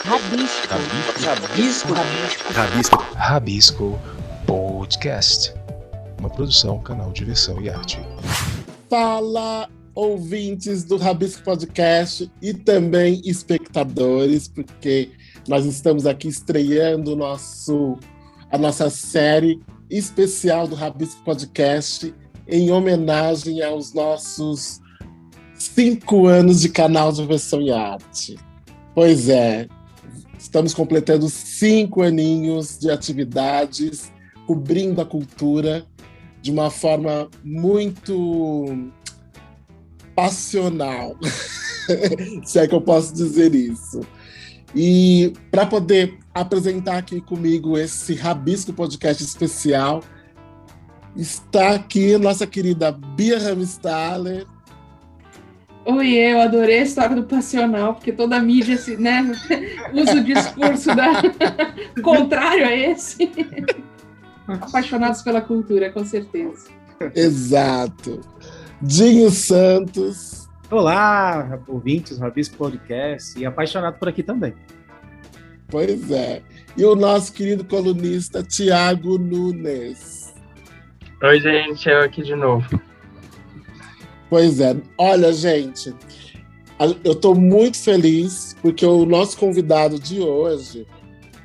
Rabisco. Rabisco. Rabisco. Rabisco Podcast, uma produção, canal Diversão e Arte. Fala, ouvintes do Rabisco Podcast e também espectadores, porque nós estamos aqui estreando a nossa série especial do Rabisco Podcast em homenagem aos nossos 5 anos de canal Diversão e Arte. Pois é, estamos completando 5 aninhos de atividades, cobrindo a cultura de uma forma muito passional, se é que eu posso dizer isso. E para poder apresentar aqui comigo esse Rabisco Podcast especial, está aqui nossa querida Bia Ramstaller. Oi, eu adorei a história do passional, porque toda a mídia usa o discurso contrário a esse. Apaixonados pela cultura, com certeza. Exato. Dinho Santos. Olá, ouvintes do Rabisco Podcast e apaixonado por aqui também. Pois é. E o nosso querido colunista Tiago Nunes. Oi, gente, eu aqui de novo. Pois é. Olha, gente, eu estou muito feliz porque o nosso convidado de hoje,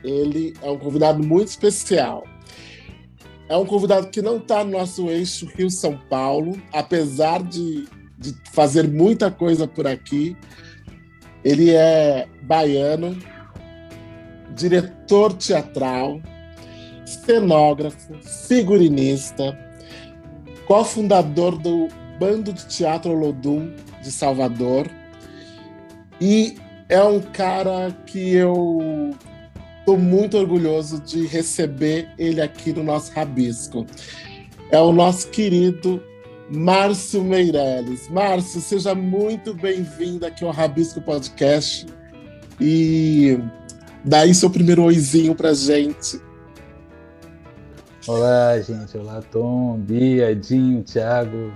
ele é um convidado muito especial. É um convidado que não está no nosso eixo Rio-São Paulo, apesar de fazer muita coisa por aqui. Ele é baiano, diretor teatral, cenógrafo, figurinista, cofundador do Bando de Teatro Olodum de Salvador, e é um cara que eu estou muito orgulhoso de receber ele aqui no nosso Rabisco. É o nosso querido Márcio Meirelles. Márcio, seja muito bem-vindo aqui ao Rabisco Podcast. E daí seu primeiro oizinho pra gente. Olá, gente. Olá, Tom, Bia, Dinho, Thiago.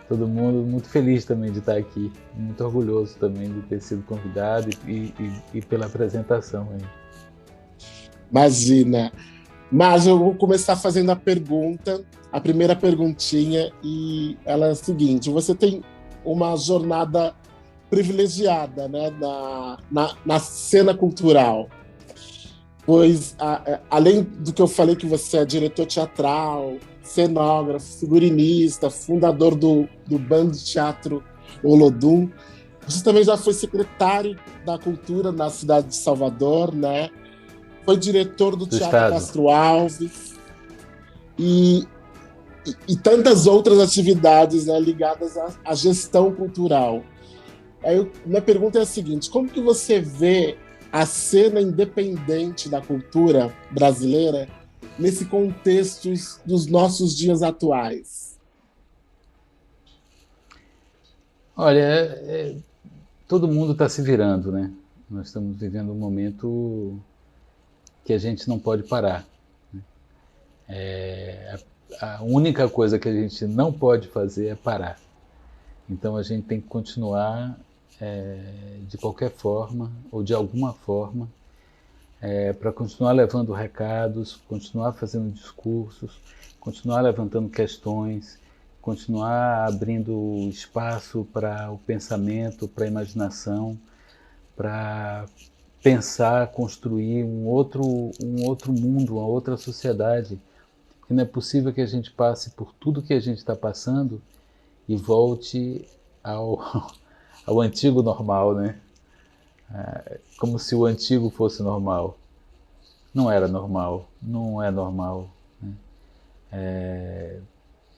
Todo mundo muito feliz também de estar aqui. Muito orgulhoso também de ter sido convidado e pela apresentação aí. Imagina. Mas eu vou começar fazendo a primeira perguntinha, e ela é a seguinte: você tem uma jornada privilegiada, né, na cena cultural, pois além do que eu falei, que você é diretor teatral, cenógrafo, figurinista, fundador do Bando de Teatro Olodum, você também já foi secretário da Cultura na cidade de Salvador, né? Foi diretor do Teatro Estado. Castro Alves e tantas outras atividades, né, ligadas à gestão cultural. Aí minha pergunta é a seguinte: como que você vê a cena independente da cultura brasileira nesse contexto dos nossos dias atuais? Olha, todo mundo está se virando, né? Nós estamos vivendo um momento que a gente não pode parar. A única coisa que a gente não pode fazer é parar. Então a gente tem que continuar de qualquer forma, ou de alguma forma, para continuar levando recados, continuar fazendo discursos, continuar levantando questões, continuar abrindo espaço para o pensamento, para a imaginação, para pensar, construir um outro mundo, uma outra sociedade. Porque não é possível que a gente passe por tudo que a gente está passando e volte ao antigo normal, né? Como se o antigo fosse normal. Não era normal, não é normal, né?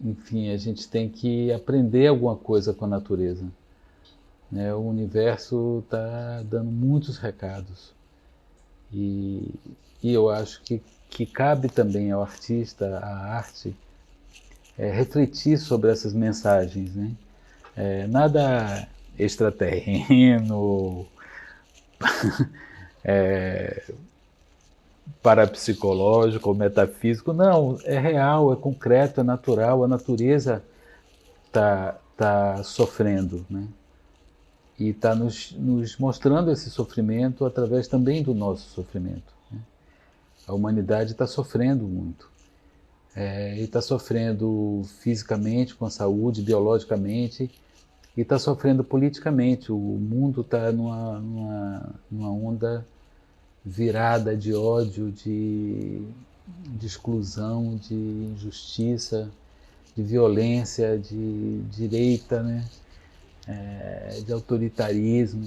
Enfim, a gente tem que aprender alguma coisa com a natureza, né? O universo está dando muitos recados e eu acho que cabe também ao artista, à arte, refletir sobre essas mensagens, né? Nada extraterreno, parapsicológico ou metafísico, não, é real, é concreto, é natural, a natureza está sofrendo, né? e está nos mostrando esse sofrimento através também do nosso sofrimento, né? A humanidade está sofrendo muito. E está sofrendo fisicamente, com a saúde, biologicamente, e está sofrendo politicamente. O mundo está numa onda virada de ódio, de exclusão, de injustiça, de violência, de direita, né? De autoritarismo,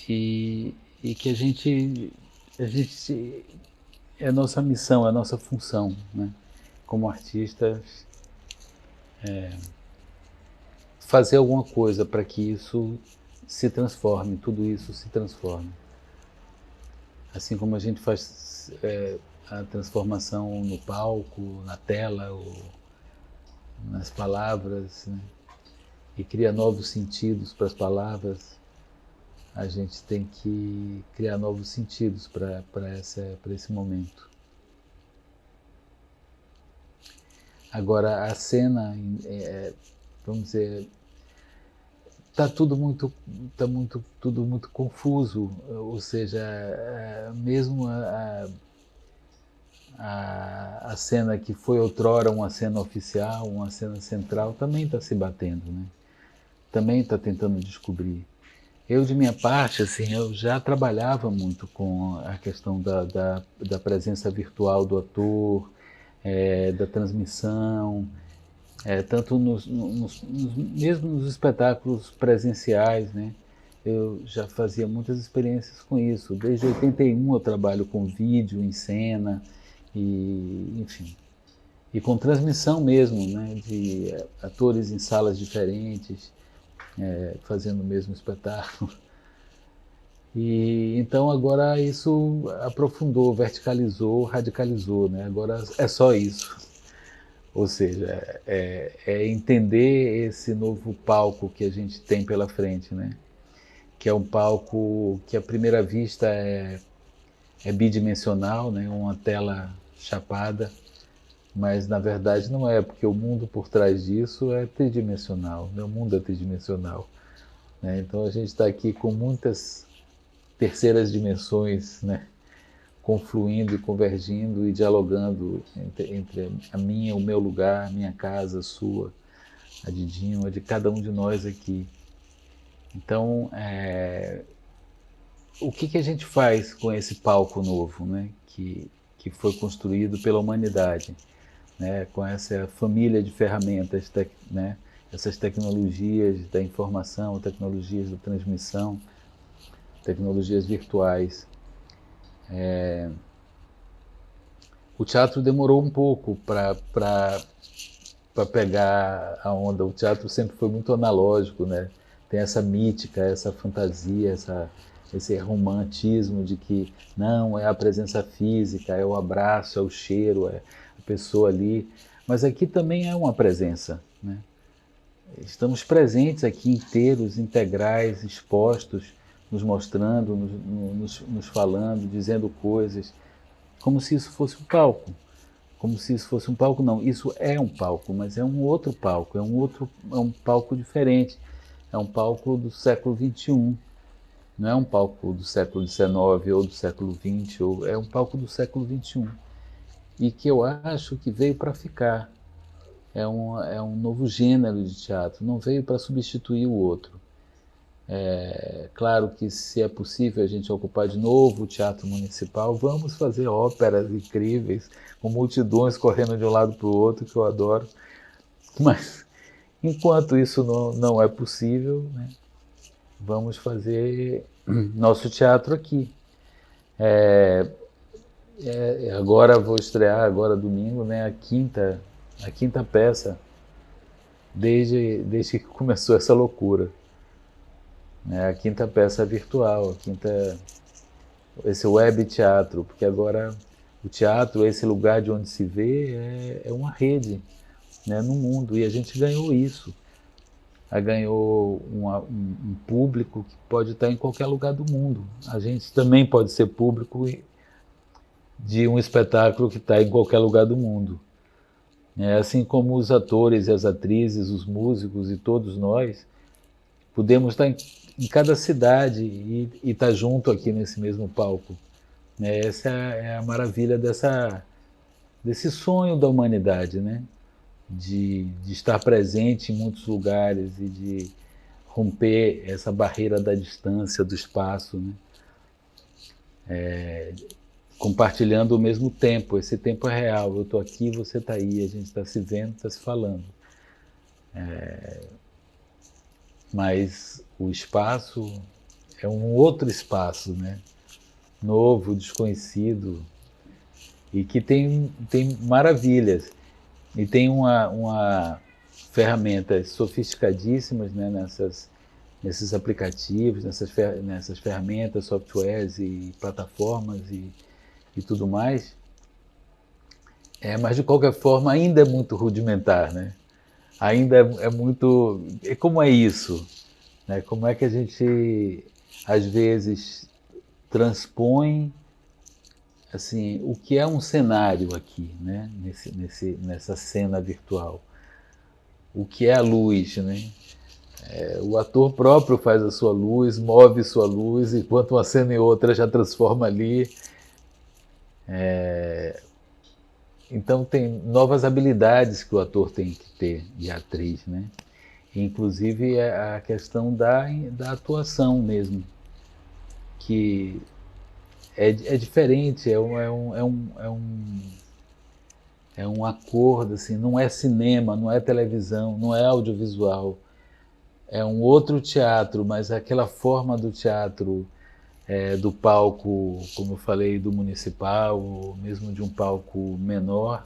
e que a gente é a nossa missão, é a nossa função, né? Como artistas, fazer alguma coisa para que isso se transforme, tudo isso se transforme. Assim como a gente faz a transformação no palco, na tela, ou nas palavras, né? E cria novos sentidos para as palavras, a gente tem que criar novos sentidos para esse momento. Agora, a cena, vamos dizer, está tudo muito confuso, ou seja, mesmo a cena que foi outrora uma cena oficial, uma cena central, também está se batendo, né? Também está tentando descobrir. Eu, de minha parte, assim, eu já trabalhava muito com a questão da presença virtual do ator, da transmissão, tanto mesmo nos espetáculos presenciais, né? Eu já fazia muitas experiências com isso. Desde 81 eu trabalho com vídeo em cena, e, enfim, e com transmissão mesmo, né? De atores em salas diferentes, fazendo o mesmo espetáculo. E então agora isso aprofundou, verticalizou, radicalizou, né? Agora é só isso. Ou seja, entender esse novo palco que a gente tem pela frente, né? Que é um palco que à primeira vista é bidimensional, né? Uma tela chapada, mas na verdade não é, porque o mundo por trás disso é tridimensional, meu mundo é tridimensional, né? Então a gente está aqui com muitas terceiras dimensões, né? Confluindo e convergindo e dialogando entre a minha, o meu lugar, a minha casa, a sua, a de Dinho, a de cada um de nós aqui. Então, o que a gente faz com esse palco novo, né? Que foi construído pela humanidade, né? Com essa família de ferramentas, né? Essas tecnologias da informação, tecnologias da transmissão, tecnologias virtuais. O teatro demorou um pouco para pegar a onda. O teatro sempre foi muito analógico, né? Tem essa mítica, essa fantasia, esse romantismo de que não, é a presença física, é o abraço, é o cheiro, é a pessoa ali. Mas aqui também é uma presença, né? Estamos presentes aqui, inteiros, integrais, expostos, nos mostrando, nos falando, dizendo coisas, como se isso fosse um palco. Como se isso fosse um palco, não. Isso é um palco, mas é um outro palco, é um palco diferente. É um palco do século XXI. Não é um palco do século XIX ou do século XX, é um palco do século XXI. E que eu acho que veio para ficar. É um novo gênero de teatro, não veio para substituir o outro. Claro que se é possível a gente ocupar de novo o Teatro Municipal, vamos fazer óperas incríveis, com multidões correndo de um lado para o outro, que eu adoro. Mas, enquanto isso não é possível, né, vamos fazer nosso teatro aqui. Agora vou estrear, agora domingo, né, a quinta peça, desde que começou essa loucura. A quinta peça virtual, esse web teatro, porque agora o teatro, esse lugar de onde se vê, é uma rede, né, no mundo, e a gente ganhou isso. Ganhou um público que pode estar em qualquer lugar do mundo. A gente também pode ser público de um espetáculo que está em qualquer lugar do mundo. Assim como os atores e as atrizes, os músicos e todos nós, podemos estar em cada cidade e estar junto aqui nesse mesmo palco. Né? Essa é a maravilha desse sonho da humanidade, né? De estar presente em muitos lugares e de romper essa barreira da distância, do espaço, né? Compartilhando o mesmo tempo. Esse tempo é real. Eu estou aqui, você está aí, a gente está se vendo, está se falando. Mas o espaço é um outro espaço, né? Novo, desconhecido, e que tem maravilhas. E tem uma ferramentas sofisticadíssimas, né, nesses aplicativos, nessas ferramentas, softwares e plataformas e tudo mais. Mas, de qualquer forma, ainda é muito rudimentar, né? Ainda é muito... Como é isso? Né? Como é que a gente, às vezes, transpõe assim, o que é um cenário aqui, né? Nessa cena virtual? O que é a luz, né? O ator próprio faz a sua luz, move sua luz, enquanto uma cena e outra já transforma ali. Então tem novas habilidades que o ator tem que ter, e a atriz, né? Inclusive a questão da atuação mesmo, que é diferente, é um acordo, assim, não é cinema, não é televisão, não é audiovisual, é um outro teatro, mas aquela forma do teatro, do palco, como eu falei, do municipal, ou mesmo de um palco menor,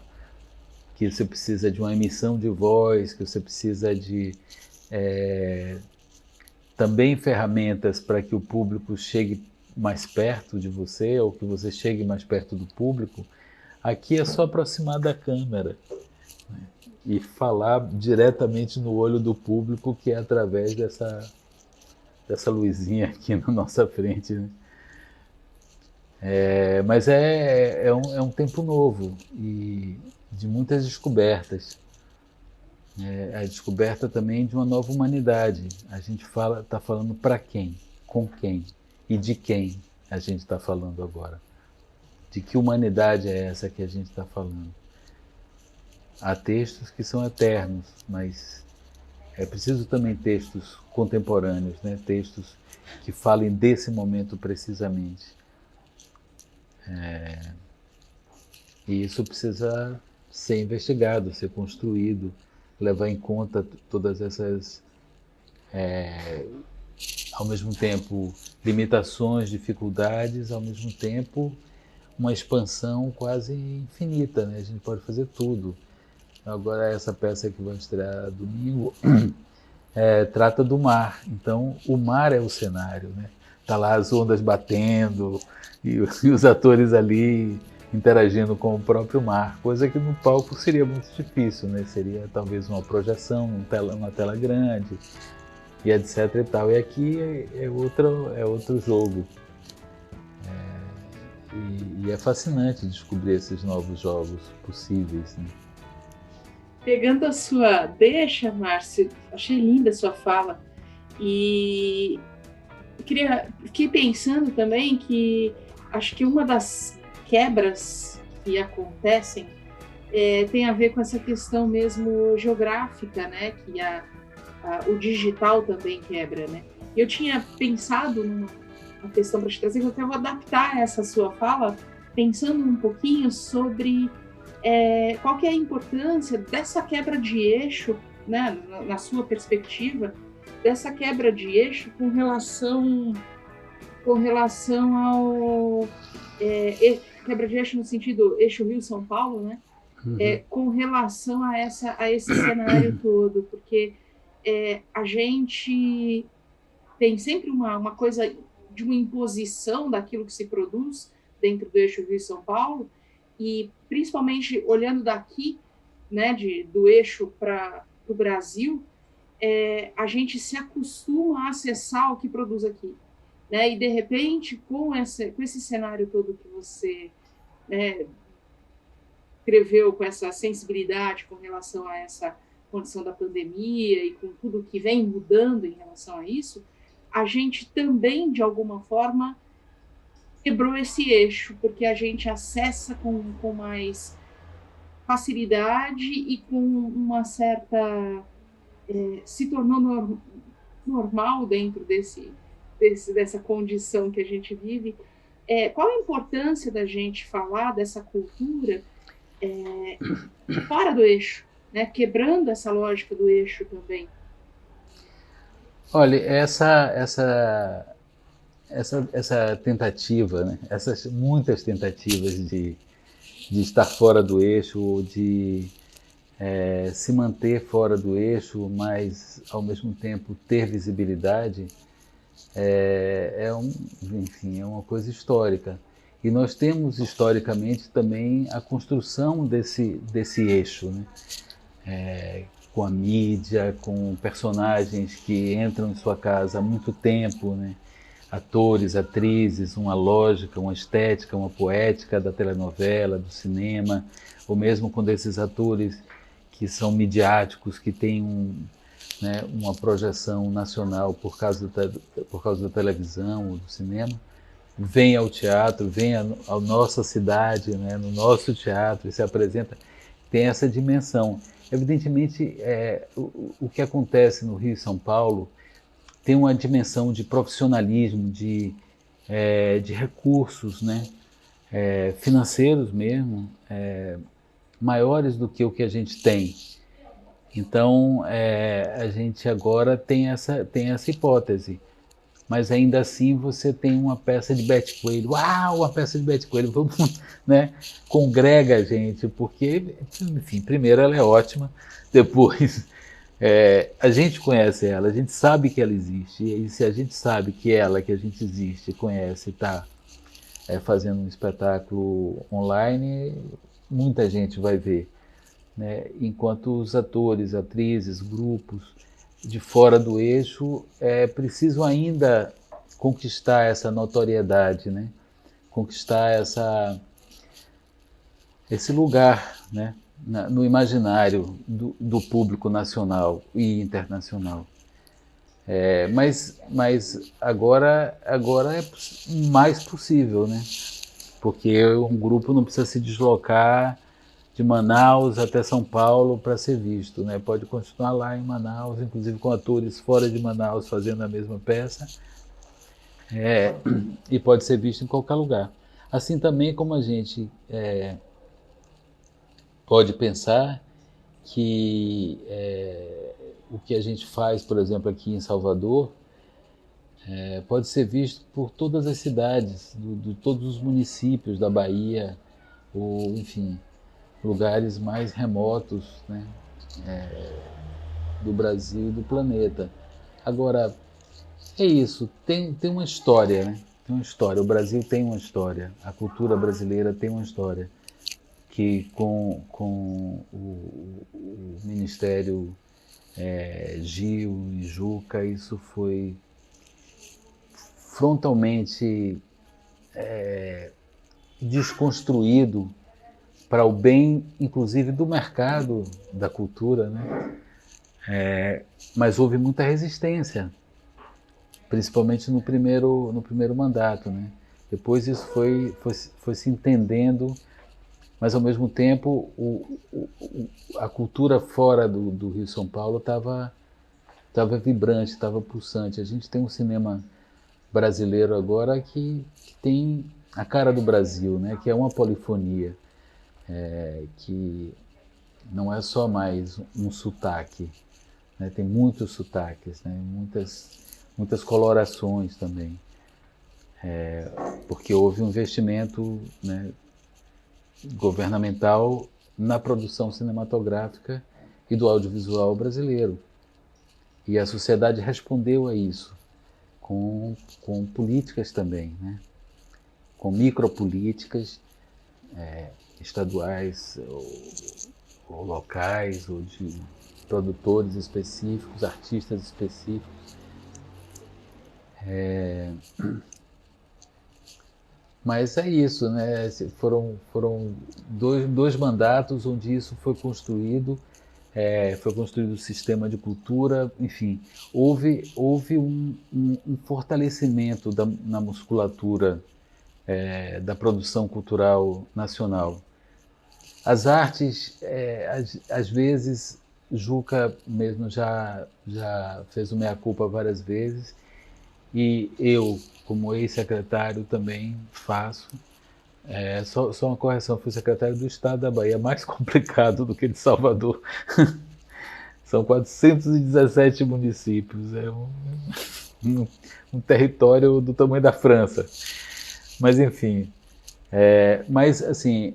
que você precisa de uma emissão de voz, que você precisa de também ferramentas para que o público chegue mais perto de você, ou que você chegue mais perto do público. Aqui é só aproximar da câmera, né, e falar diretamente no olho do público, que é através dessa luzinha aqui na nossa frente, né? Mas é um tempo novo e de muitas descobertas. A descoberta também de uma nova humanidade. A gente está falando para quem, com quem e de quem a gente está falando agora. De que humanidade é essa que a gente está falando? Há textos que são eternos, mas é preciso também textos contemporâneos, né? Textos que falem desse momento precisamente. E isso precisa ser investigado, ser construído, levar em conta todas essas, ao mesmo tempo, limitações, dificuldades, ao mesmo tempo, uma expansão quase infinita, né? A gente pode fazer tudo. Agora, essa peça que vai estrear domingo trata do mar. Então, o mar é o cenário, né? Tá lá as ondas batendo e os atores ali interagindo com o próprio mar, coisa que no palco seria muito difícil, né? Seria talvez uma projeção, uma tela grande e etc e tal. E aqui é outro jogo. E é fascinante descobrir esses novos jogos possíveis, né? Pegando a sua deixa, Márcio, achei linda a sua fala. E fiquei pensando também que acho que uma das quebras que acontecem tem a ver com essa questão mesmo geográfica, né? Que o digital também quebra, né? Eu tinha pensado uma questão para te trazer, que eu até vou adaptar essa sua fala, pensando um pouquinho sobre qual que é a importância dessa quebra de eixo, né, na sua perspectiva, dessa quebra de eixo com relação ao quebra de eixo no sentido eixo Rio-São Paulo, né? Uhum. Com relação a esse cenário todo, porque a gente tem sempre uma coisa de uma imposição daquilo que se produz dentro do eixo Rio-São Paulo, e principalmente olhando daqui, né, do eixo para o Brasil, a gente se acostuma a acessar o que produz aqui, né? E de repente, com esse cenário todo que você escreveu, com essa sensibilidade com relação a condição da pandemia e com tudo que vem mudando em relação a isso, a gente também, de alguma forma, quebrou esse eixo, porque a gente acessa com mais facilidade e com uma certa... se tornou normal dentro dessa condição que a gente vive. Qual a importância da gente falar dessa cultura fora do eixo, né? Quebrando essa lógica do eixo também? Olha, essa tentativa, né? Essas muitas tentativas de estar fora do eixo, ou de se manter fora do eixo, mas ao mesmo tempo ter visibilidade, enfim, é uma coisa histórica. E nós temos historicamente também a construção desse eixo, né? Com a mídia, com personagens que entram em sua casa há muito tempo, né? Atores, atrizes, uma lógica, uma estética, uma poética da telenovela, do cinema, ou mesmo quando esses atores que são midiáticos, que têm né, uma projeção nacional por causa da televisão ou do cinema, vem ao teatro, vem à nossa cidade, né, no nosso teatro, e se apresenta, tem essa dimensão. Evidentemente, o que acontece no Rio e São Paulo tem uma dimensão de profissionalismo, de recursos, né, financeiros mesmo, maiores do que o que a gente tem. Então, a gente agora tem essa hipótese. Mas ainda assim você tem uma peça de Bete Coelho. Uau, uma peça de Bete Coelho, vamos, né? Congrega a gente, porque, enfim, primeiro ela é ótima, depois a gente conhece ela, a gente sabe que ela existe, e se a gente sabe que a gente existe, conhece, está fazendo um espetáculo online, muita gente vai ver, né? Enquanto os atores, atrizes, grupos de fora do eixo precisam ainda conquistar essa notoriedade, né? Conquistar esse lugar, né? No imaginário do público nacional e internacional. Mas agora é mais possível, né? Porque um grupo não precisa se deslocar de Manaus até São Paulo para ser visto, né? Pode continuar lá em Manaus, inclusive com atores fora de Manaus fazendo a mesma peça, e pode ser visto em qualquer lugar. Assim também como a gente pode pensar que o que a gente faz, por exemplo, aqui em Salvador, pode ser visto por todas as cidades, de todos os municípios da Bahia, ou enfim, lugares mais remotos, né, do Brasil e do planeta. Agora, é isso, tem uma história, né? Tem uma história, o Brasil tem uma história, a cultura brasileira tem uma história, que com o Ministério Gil e Juca, isso foi frontalmente desconstruído para o bem, inclusive, do mercado da cultura, né? Mas houve muita resistência, principalmente no primeiro mandato, né? Depois isso foi se entendendo, mas ao mesmo tempo a cultura fora do Rio e São Paulo estava vibrante, estava pulsante. A gente tem um cinema brasileiro agora que tem a cara do Brasil, né? Que é uma polifonia. Que não é só mais um sotaque, né? Tem muitos sotaques, né? muitas colorações também, porque houve um investimento, né, governamental na produção cinematográfica e do audiovisual brasileiro, e a sociedade respondeu a isso com políticas também, né? Com micropolíticas, estaduais ou locais, ou de produtores específicos, artistas específicos. Mas é isso, né? Foram dois mandatos onde isso foi construído, foi construído o sistema de cultura, enfim, houve um fortalecimento na musculatura da produção cultural nacional. As artes, às vezes, Juca mesmo já fez o meia-culpa várias vezes, e eu, como ex-secretário, também faço. Só uma correção, fui secretário do Estado da Bahia, mais complicado do que de Salvador. São 417 municípios, é um território do tamanho da França. Mas, enfim, mas, assim,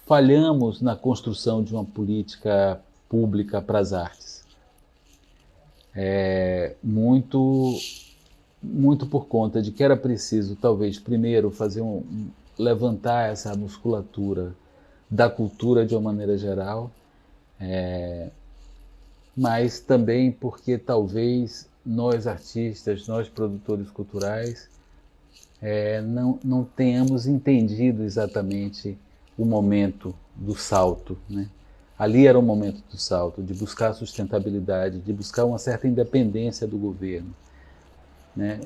falhamos na construção de uma política pública para as artes. Muito por conta de que era preciso, talvez, primeiro levantar essa musculatura da cultura de uma maneira geral, mas também porque talvez nós artistas, nós produtores culturais, não tenhamos entendido exatamente o momento do salto, né? Ali era o momento do salto, de buscar sustentabilidade, de buscar uma certa independência do governo, né?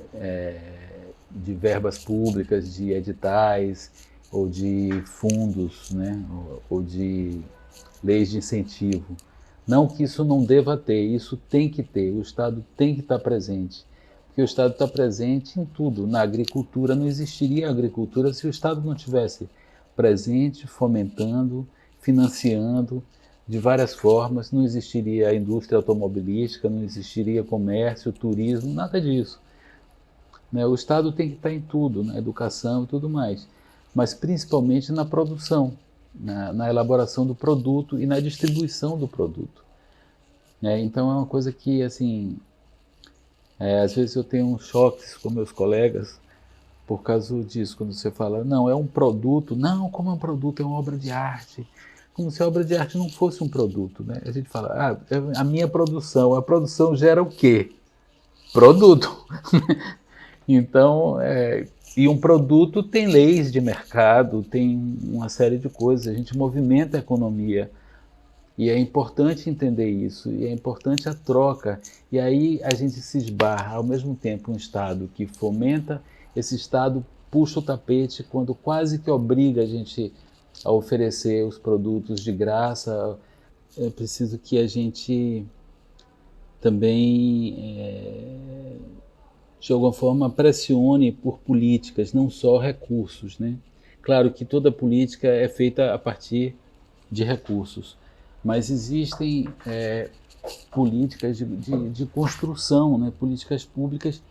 De verbas públicas, de editais, ou de fundos, né? Ou de leis de incentivo. Não que isso não deva ter, isso tem que ter, o Estado tem que estar presente. Porque o Estado está presente em tudo. Na agricultura, não existiria agricultura se o Estado não tivesse presente, fomentando, financiando, de várias formas. Não existiria a indústria automobilística, não existiria comércio, turismo, nada disso. O Estado tem que estar em tudo, na educação e tudo mais, mas principalmente na produção, na elaboração do produto e na distribuição do produto. Então é uma coisa que, assim, às vezes eu tenho uns choques com meus colegas por causa disso, quando você fala, não, é um produto, não, como é um produto, é uma obra de arte, como se a obra de arte não fosse um produto, né? A gente fala, a minha produção, a produção gera o quê? Produto. Então, e um produto tem leis de mercado, tem uma série de coisas, a gente movimenta a economia, e é importante entender isso, e é importante a troca, e aí a gente se esbarra, ao mesmo tempo, um Estado que fomenta, esse Estado puxa o tapete quando quase que obriga a gente a oferecer os produtos de graça. É preciso que a gente também, de alguma forma, pressione por políticas, não só recursos, né? Claro que toda política é feita a partir de recursos, mas existem políticas de construção, né? Políticas públicas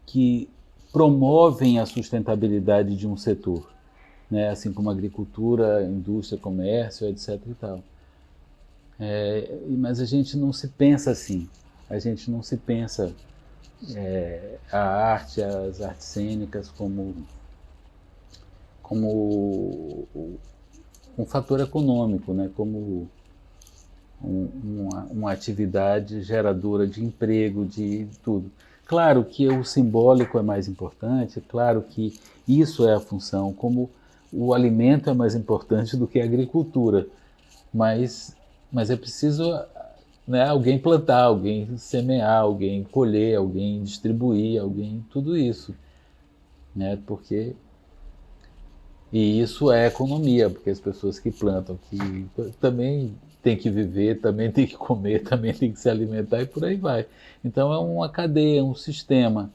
que promovem a sustentabilidade de um setor, né? Assim como agricultura, indústria, comércio, etc. e tal. Mas a gente não se pensa assim. A gente não se pensa a arte, as artes cênicas como um fator econômico, né? Como uma atividade geradora de emprego, de tudo. Claro que o simbólico é mais importante, claro que isso é a função, como o alimento é mais importante do que a agricultura, mas é preciso, né, alguém plantar, alguém semear, alguém colher, alguém distribuir, alguém, tudo isso, né? E isso é economia, porque as pessoas que plantam, que também tem que viver, também tem que comer, também tem que se alimentar e por aí vai. Então é uma cadeia, um sistema.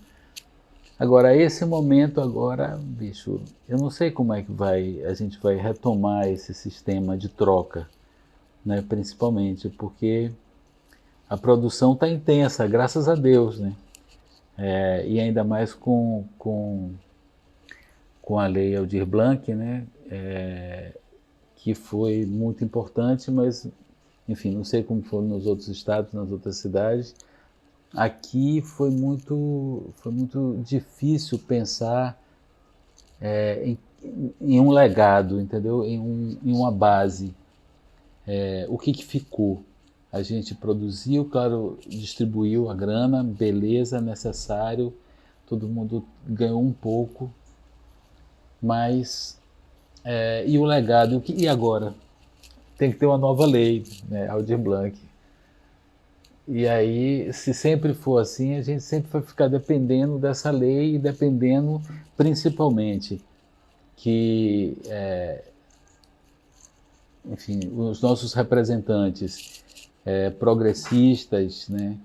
Agora, esse momento agora, bicho, eu não sei como é que a gente vai retomar esse sistema de troca, né? Principalmente porque a produção está intensa, graças a Deus, né? E ainda mais com a lei Aldir Blanc, né? Que foi muito importante, mas, enfim, não sei como foi nos outros estados, nas outras cidades. Aqui foi muito difícil pensar em um legado, entendeu? Em uma base. O que ficou? A gente produziu, claro, distribuiu a grana, beleza, necessário, todo mundo ganhou um pouco, mas e o legado? E agora? tem que ter uma nova lei, né, Aldir Blanc. E aí, se sempre for assim, a gente sempre vai ficar dependendo dessa lei e dependendo principalmente que, enfim, os nossos representantes progressistas, né,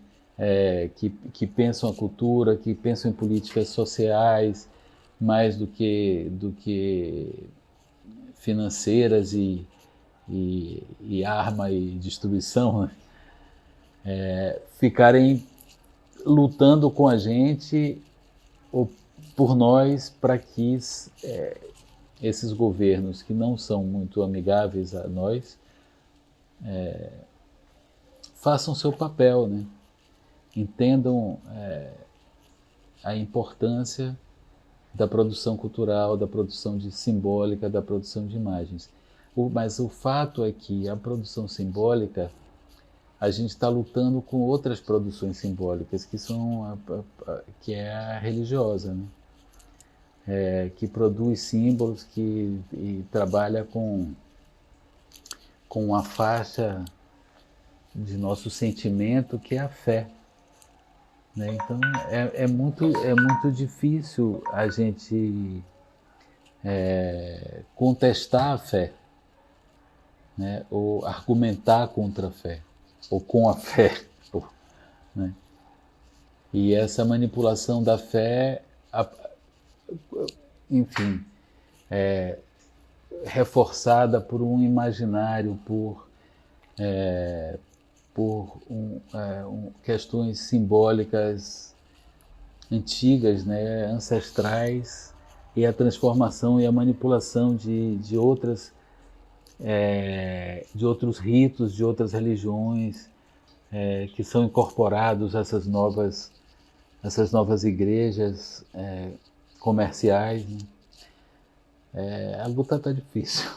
que pensam a cultura, que pensam em políticas sociais mais do que financeiras e arma e destruição, né? Ficarem lutando com a gente ou por nós para que esses governos que não são muito amigáveis a nós façam seu papel, né? Entendam a importância da produção cultural, da produção simbólica, da produção de imagens. Mas o fato é que a produção simbólica, a gente está lutando com outras produções simbólicas, que é a religiosa, né? Que produz símbolos, e trabalha com uma faixa de nosso sentimento, que é a fé, né? Então é muito difícil a gente contestar a fé, né? Ou argumentar contra a fé, ou com a fé, né? E essa manipulação da fé, enfim, reforçada por um imaginário, por questões simbólicas antigas, né, ancestrais, e a transformação e a manipulação de outros ritos, de outras religiões, que são incorporados a essas novas igrejas comerciais, né? A luta está difícil.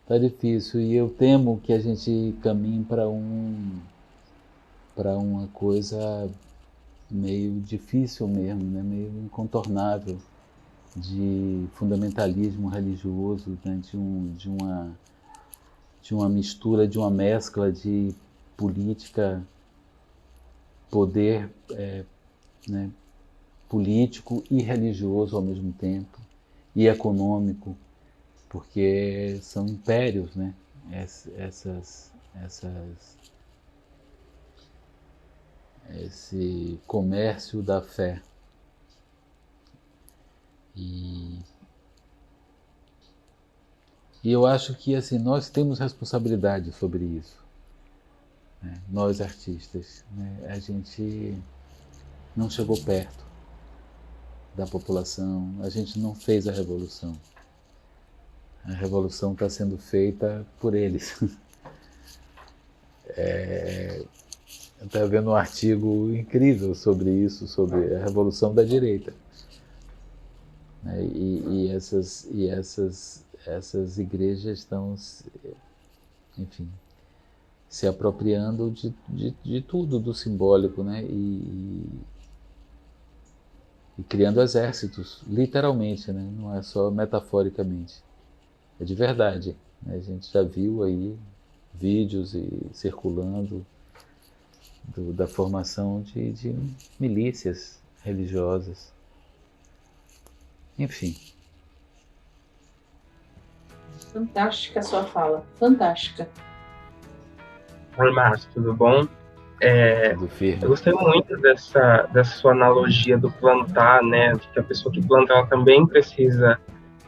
Está difícil, e eu temo que a gente caminhe para uma coisa meio difícil mesmo, né? Meio incontornável, de fundamentalismo religioso, né? de uma mistura, de uma mescla de política, poder né? político e religioso ao mesmo tempo, e econômico, porque são impérios, né? Esse comércio da fé. E eu acho que assim, nós temos responsabilidade sobre isso, né? Nós artistas, né? A gente não chegou perto da população, a gente não fez a revolução. A revolução está sendo feita por eles. Eu estava vendo um artigo incrível sobre isso, sobre a revolução da direita. E essas igrejas estão, enfim, se apropriando de tudo, do simbólico, né? E criando exércitos, literalmente, né? Não é só metaforicamente. É de verdade, né? A gente já viu aí vídeos circulando da formação de milícias religiosas. Enfim. Fantástica a sua fala, fantástica. Oi, Márcio, tudo bom? Eu gostei muito dessa sua analogia do plantar, né? De que a pessoa que planta, ela também precisa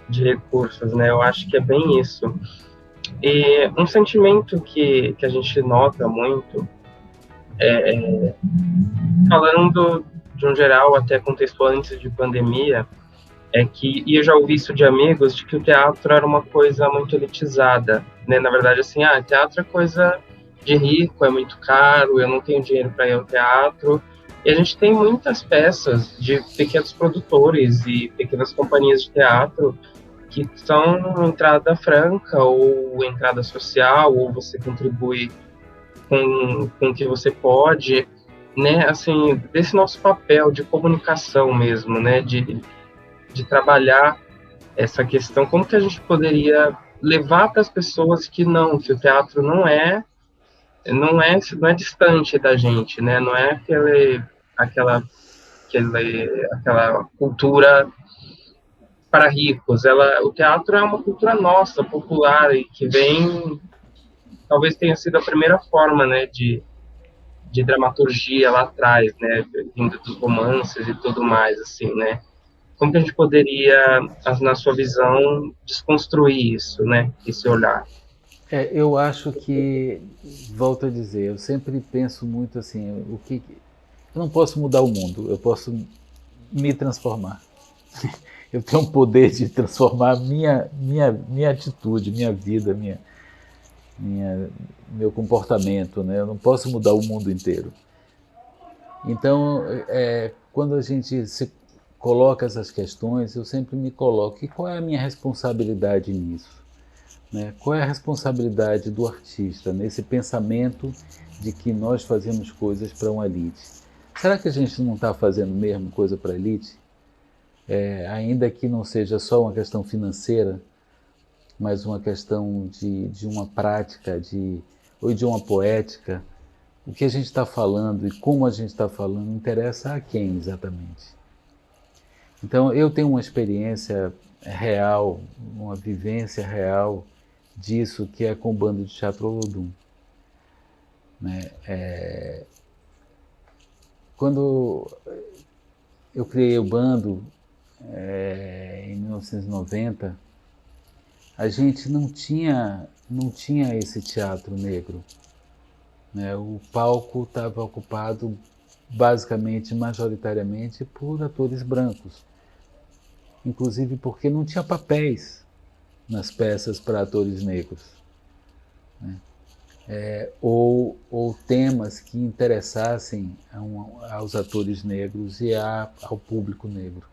de recursos, né? Eu acho que é bem isso. E um sentimento que a gente nota muito, falando de um geral, até contexto antes de pandemia, e eu já ouvi isso de amigos, de que o teatro era uma coisa muito elitizada, né? Na verdade, assim, teatro é coisa de rico, é muito caro, eu não tenho dinheiro para ir ao teatro. E a gente tem muitas peças de pequenos produtores e pequenas companhias de teatro que são entrada franca ou entrada social, ou você contribui com o que você pode, né? Assim, desse nosso papel de comunicação mesmo, né? De trabalhar essa questão, como que a gente poderia levar para as pessoas que o teatro não é distante da gente, né? Não é aquela cultura para ricos. O teatro é uma cultura nossa, popular, e que talvez tenha sido a primeira forma, né, de dramaturgia lá atrás, né, vindo dos romances e tudo mais, assim, né? Como que a gente poderia, na sua visão, desconstruir isso, né, esse olhar? Eu acho que, volto a dizer, eu sempre penso muito assim, eu não posso mudar o mundo, eu posso me transformar. Eu tenho o poder de transformar minha atitude, minha vida, meu comportamento, né? Eu não posso mudar o mundo inteiro. Então, quando a gente se coloca essas questões, eu sempre me coloco, e qual é a minha responsabilidade nisso? Né? Qual é a responsabilidade do artista nesse pensamento de que nós fazemos coisas para uma elite? Será que a gente não está fazendo mesmo coisa para a elite? Ainda que não seja só uma questão financeira, mas uma questão de uma prática, ou de uma poética. O que a gente está falando e como a gente está falando interessa a quem exatamente? Então, eu tenho uma experiência real, uma vivência real disso, que é com o Bando de Teatro Olodum. Né? Quando eu criei o bando, em 1990, a gente não tinha esse teatro negro. Né? O palco estava ocupado basicamente, majoritariamente, por atores brancos. Inclusive porque não tinha papéis nas peças para atores negros. Né? Ou temas que interessassem aos atores negros e ao público negro.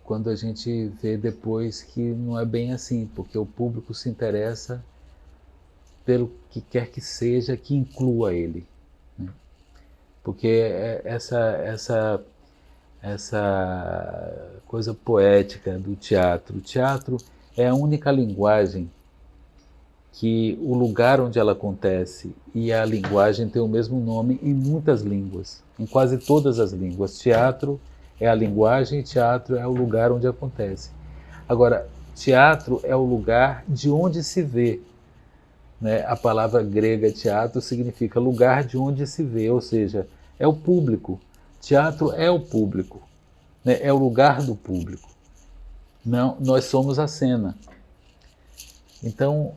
Quando a gente vê depois que não é bem assim, porque o público se interessa pelo que quer que seja que inclua ele. Né? Porque essa coisa poética do teatro. O teatro é a única linguagem que o lugar onde ela acontece e a linguagem tem o mesmo nome em muitas línguas, em quase todas as línguas. Teatro é a linguagem e teatro é o lugar onde acontece. Agora, teatro é o lugar de onde se vê. Né? A palavra grega teatro significa lugar de onde se vê, ou seja, é o público. Teatro é o público, né? É o lugar do público. Não, nós somos a cena. Então,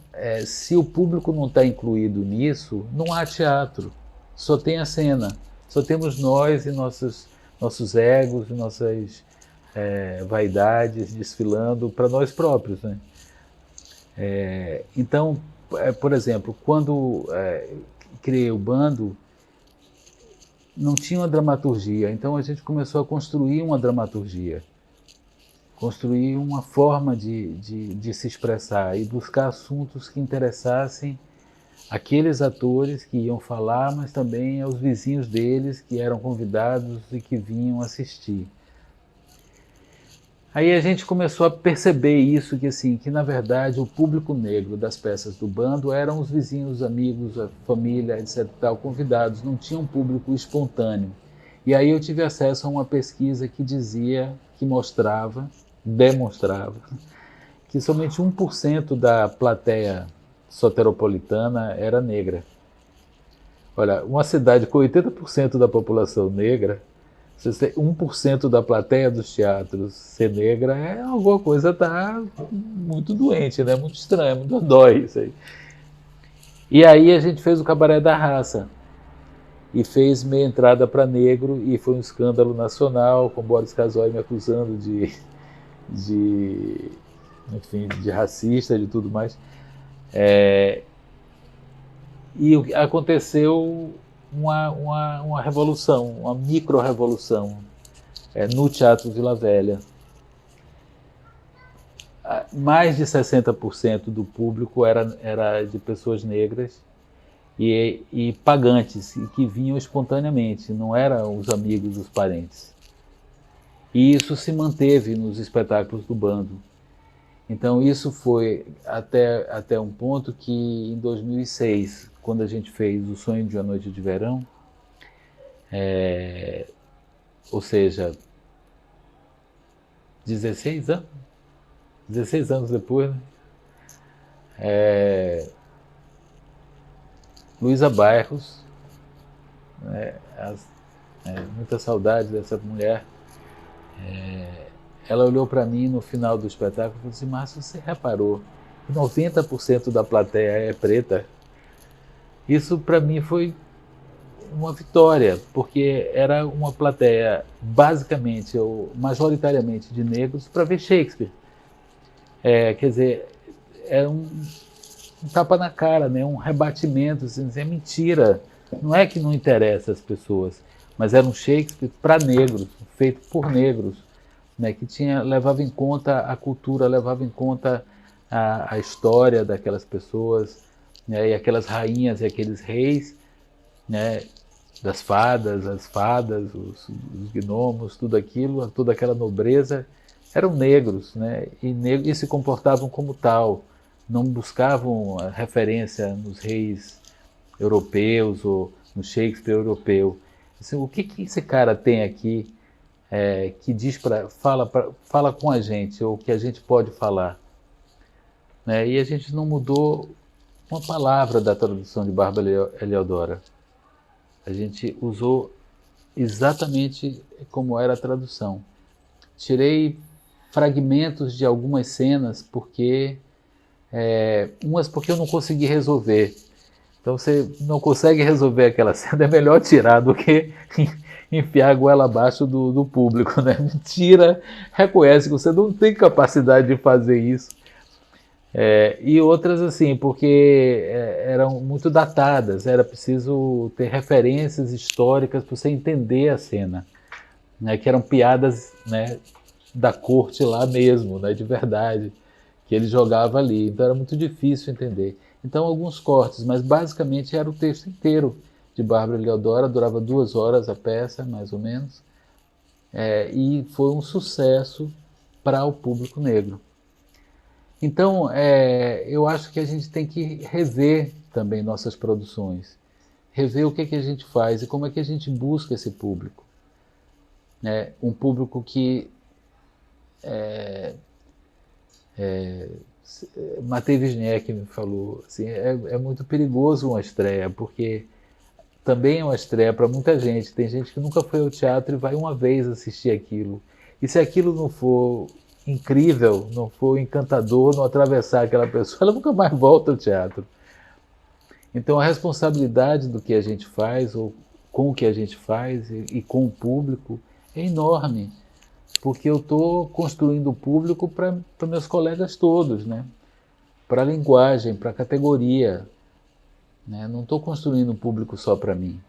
se o público não está incluído nisso, não há teatro, só tem a cena. Só temos nós e nossos egos e nossas vaidades desfilando para nós próprios. Né? Então, por exemplo, quando criei o bando, não tinha uma dramaturgia, então a gente começou a construir uma dramaturgia, construir uma forma de se expressar e buscar assuntos que interessassem aqueles atores que iam falar, mas também aos vizinhos deles que eram convidados e que vinham assistir. Aí a gente começou a perceber isso, que na verdade o público negro das peças do bando eram os vizinhos, amigos, a família, etc. Convidados, não tinha um público espontâneo. E aí eu tive acesso a uma pesquisa que demonstrava que somente 1% da plateia soteropolitana era negra. Olha, uma cidade com 80% da população negra, se você tem 1% da plateia dos teatros ser negra, alguma coisa está muito doente, né? Muito estranha, muito dói isso aí. E aí a gente fez o Cabaré da Raça e fez meia entrada para negro e foi um escândalo nacional, com Boris Casoy me acusando de racista, de tudo mais. E aconteceu uma revolução, uma micro-revolução no Teatro Vila Velha. Mais de 60% do público era de pessoas negras e pagantes, e que vinham espontaneamente, não eram os amigos, os parentes. E isso se manteve nos espetáculos do bando. Então isso foi até um ponto que em 2006, quando a gente fez O Sonho de uma Noite de Verão, ou seja, 16 anos? 16 anos depois, né? Luísa Bairros, muita saudade dessa mulher, ela olhou para mim no final do espetáculo e falou assim: Márcio, você reparou que 90% da plateia é preta? Isso para mim foi uma vitória, porque era uma plateia basicamente ou majoritariamente de negros para ver Shakespeare. Quer dizer, era um tapa na cara, né? Um rebatimento, assim, é mentira. Não é que não interessa as pessoas, mas era um Shakespeare para negros, feito por negros, né? Que levava em conta a cultura, levava em conta a história daquelas pessoas, né? E aquelas rainhas e aqueles reis, né? Das fadas, as fadas, os gnomos, tudo aquilo, toda aquela nobreza, eram negros, né? E se comportavam como tal, não buscavam a referência nos reis europeus ou no Shakespeare europeu. Assim, o que esse cara tem aqui que diz fala com a gente, ou que a gente pode falar? Né? E a gente não mudou uma palavra da tradução de Bárbara Heliodora. A gente usou exatamente como era a tradução. Tirei fragmentos de algumas cenas porque eu não consegui resolver. Então você não consegue resolver aquela cena, é melhor tirar do que enfiar a goela abaixo do público, né? Tira, reconhece que você não tem capacidade de fazer isso. E outras assim, porque eram muito datadas, era preciso ter referências históricas para você entender a cena, né? Que eram piadas, né, da corte lá mesmo, né, de verdade, que ele jogava ali, então era muito difícil entender. Então alguns cortes, mas basicamente era o texto inteiro de Bárbara Heliodora, durava 2 horas a peça, mais ou menos, e foi um sucesso para o público negro. Então, eu acho que a gente tem que rever também nossas produções, rever o que a gente faz e como é que a gente busca esse público. Um público que Matei Wisniewski me falou assim, é muito perigoso uma estreia, porque também é uma estreia para muita gente. Tem gente que nunca foi ao teatro e vai uma vez assistir aquilo. E se aquilo não for incrível, não for encantador, não atravessar aquela pessoa, ela nunca mais volta ao teatro. Então a responsabilidade do que a gente faz, ou com o que a gente faz e com o público, é enorme. Porque eu estou construindo o público para meus colegas todos, né? Para a linguagem, para a categoria. Né? Não estou construindo um público só para mim.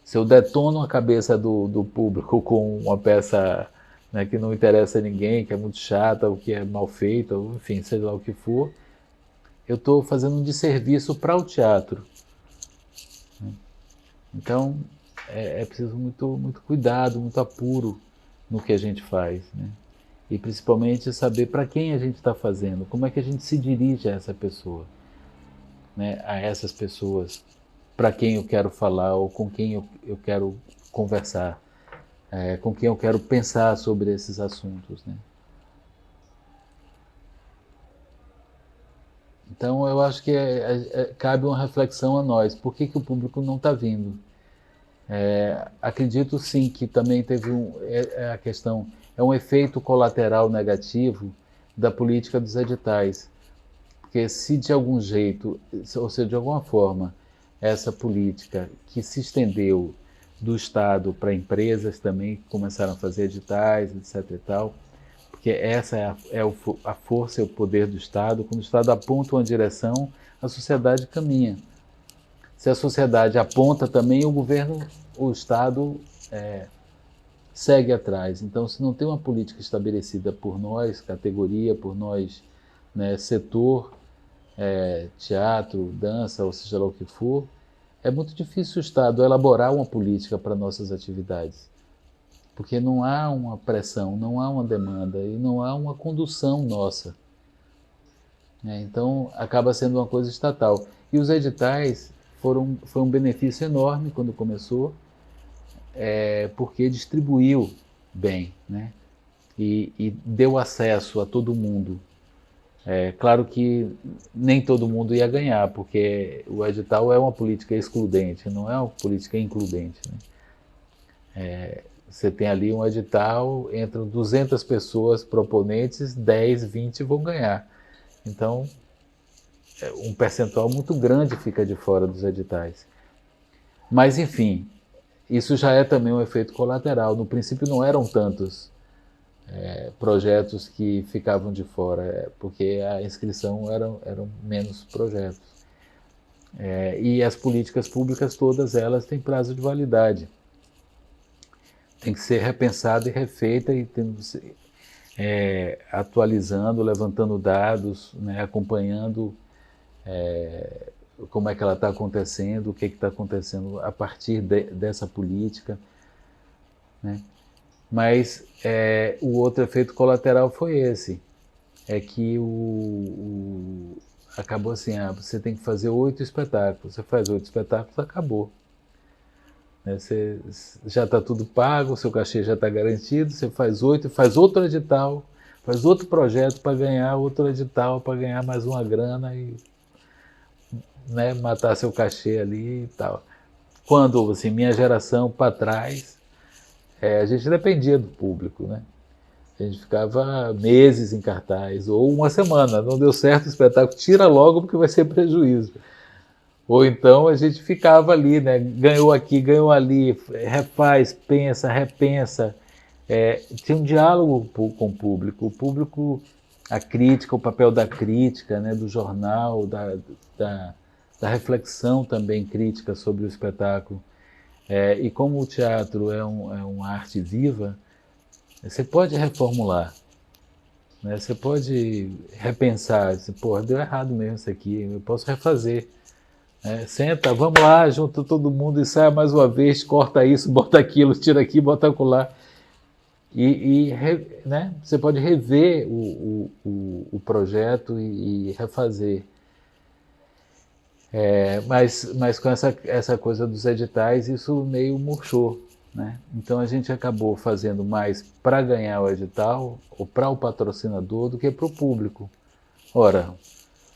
Se eu detono a cabeça do público com uma peça, né, que não interessa a ninguém, que é muito chata, ou que é mal feita, ou, enfim, seja lá o que for, eu estou fazendo um desserviço para o teatro. Né? Então, é preciso muito cuidado, muito apuro no que a gente faz, né? E principalmente saber para quem a gente está fazendo, como é que a gente se dirige a essa pessoa, né? A essas pessoas, para quem eu quero falar ou com quem eu quero conversar, com quem eu quero pensar sobre esses assuntos, né? Então eu acho que cabe uma reflexão a nós, por que o público não está vindo? Acredito sim que também teve a questão, é um efeito colateral negativo da política dos editais, porque se de algum jeito, ou seja, de alguma forma, essa política que se estendeu do Estado para empresas também que começaram a fazer editais, etc. e tal, porque essa é a força e o poder do Estado. Quando o Estado aponta uma direção, a sociedade caminha. Se a sociedade aponta também, o Estado segue atrás. Então, se não tem uma política estabelecida por nós, categoria, por nós, né, setor, teatro, dança, ou seja lá o que for, é muito difícil o Estado elaborar uma política para nossas atividades. Porque não há uma pressão, não há uma demanda e não há uma condução nossa. né? Então acaba sendo uma coisa estatal. E os editais foi um benefício enorme quando começou, porque distribuiu bem, né? E deu acesso a todo mundo. Claro que nem todo mundo ia ganhar, porque o edital é uma política excludente, não é uma política includente, né? Você tem ali um edital, entram 200 pessoas proponentes, 10, 20 vão ganhar. Então, um percentual muito grande fica de fora dos editais. Mas, enfim, isso já é também um efeito colateral. No princípio não eram tantos projetos que ficavam de fora, porque a inscrição eram menos projetos. E as políticas públicas, todas elas têm prazo de validade. Tem que ser repensada e refeita e atualizando, levantando dados, né, acompanhando como é que ela está acontecendo, o que está acontecendo a partir dessa política, né? Mas o outro efeito colateral foi esse, que acabou assim, você tem que fazer 8 espetáculos, você faz 8 espetáculos, acabou. Você já está tudo pago, o seu cachê já está garantido, você faz 8, faz outro edital, faz outro projeto para ganhar outro edital, para ganhar mais uma grana e, né, matar seu cachê ali e tal. Quando, assim, minha geração para trás, a gente dependia do público, né? A gente ficava meses em cartaz, ou uma semana, não deu certo o espetáculo, tira logo porque vai ser prejuízo. Ou então a gente ficava ali, né? Ganhou aqui, ganhou ali, refaz, pensa, repensa. Tinha um diálogo com o público, a crítica, o papel da crítica, né? Do jornal, da reflexão também crítica sobre o espetáculo. E como o teatro é uma arte viva, você pode reformular, né? Você pode repensar, porra, deu errado mesmo isso aqui, eu posso refazer. Senta, vamos lá, junta todo mundo, ensaia mais uma vez, corta isso, bota aquilo, tira aqui, bota acolá. Né? Você pode rever o projeto e refazer. Mas com essa coisa dos editais, isso meio murchou, né? Então a gente acabou fazendo mais para ganhar o edital ou para o patrocinador do que para o público. Ora,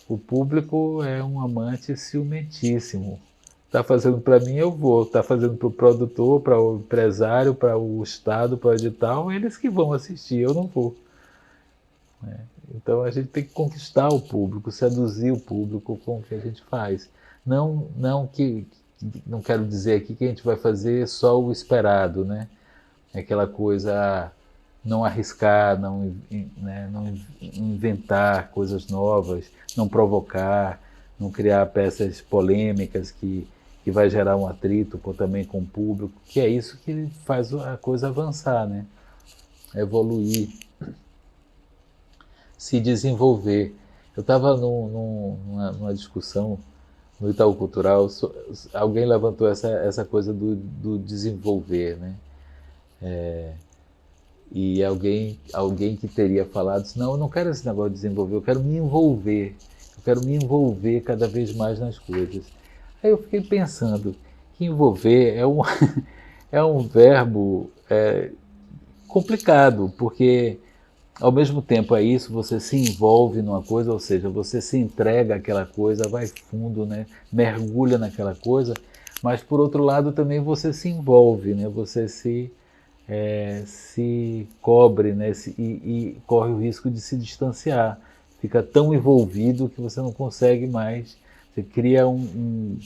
o público é um amante ciumentíssimo. Está fazendo para mim, eu vou. Está fazendo para o produtor, para o empresário, para o Estado, para o edital, eles que vão assistir, eu não vou. Então a gente tem que conquistar o público, seduzir o público com o que a gente faz. Não quero dizer aqui que a gente vai fazer só o esperado, né? Aquela coisa, não arriscar, não inventar coisas novas, não provocar, não criar peças polêmicas que vai gerar um atrito também com o público, que é isso que faz a coisa avançar, né? Evoluir, se desenvolver. Eu estava numa discussão no Itaú Cultural, alguém levantou essa coisa do desenvolver, né? E alguém que teria falado assim, não, eu não quero esse negócio de desenvolver, eu quero me envolver cada vez mais nas coisas. Aí eu fiquei pensando que envolver é um verbo complicado, porque ao mesmo tempo isso, você se envolve numa coisa, ou seja, você se entrega àquela coisa, vai fundo, né? Mergulha naquela coisa, mas por outro lado também você se envolve, né? Você se cobre, né? E corre o risco de se distanciar, fica tão envolvido que você não consegue mais, você cria um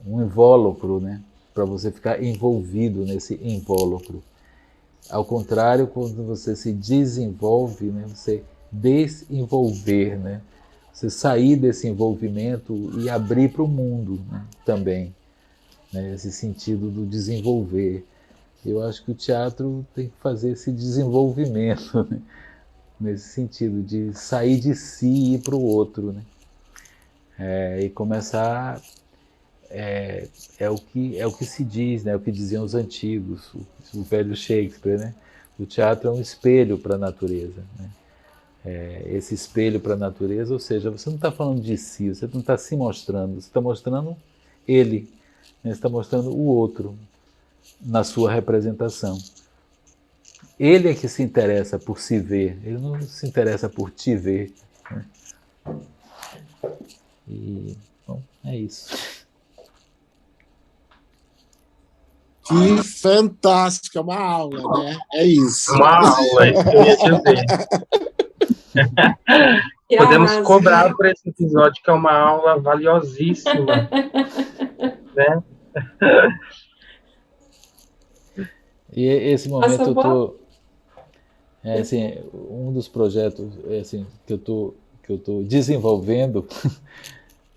invólucro, né? Para você ficar envolvido nesse invólucro. Ao contrário, quando você se desenvolve, né, você desenvolver, né, você sair desse envolvimento e abrir para o mundo, né, também, né, esse sentido do desenvolver. Eu acho que o teatro tem que fazer esse desenvolvimento, né, nesse sentido de sair de si e ir para o outro, né, e começar. É o que se diz, né? O que diziam os antigos, o velho Shakespeare, né? O teatro é um espelho para a natureza, né? esse espelho para a natureza, ou seja, você não está falando de si, você não está se mostrando, você está mostrando ele, né? Você está mostrando o outro na sua representação. Ele é que se interessa por se ver, ele não se interessa por te ver, né? E, bom, é isso. Que fantástica, uma aula, né? É isso. Uma aula, isso que eu ia dizer. Que Podemos arraso. cobrar por esse episódio, que é uma aula valiosíssima, né? E esse momento Nossa, eu tô, assim, um dos projetos assim, que eu tô desenvolvendo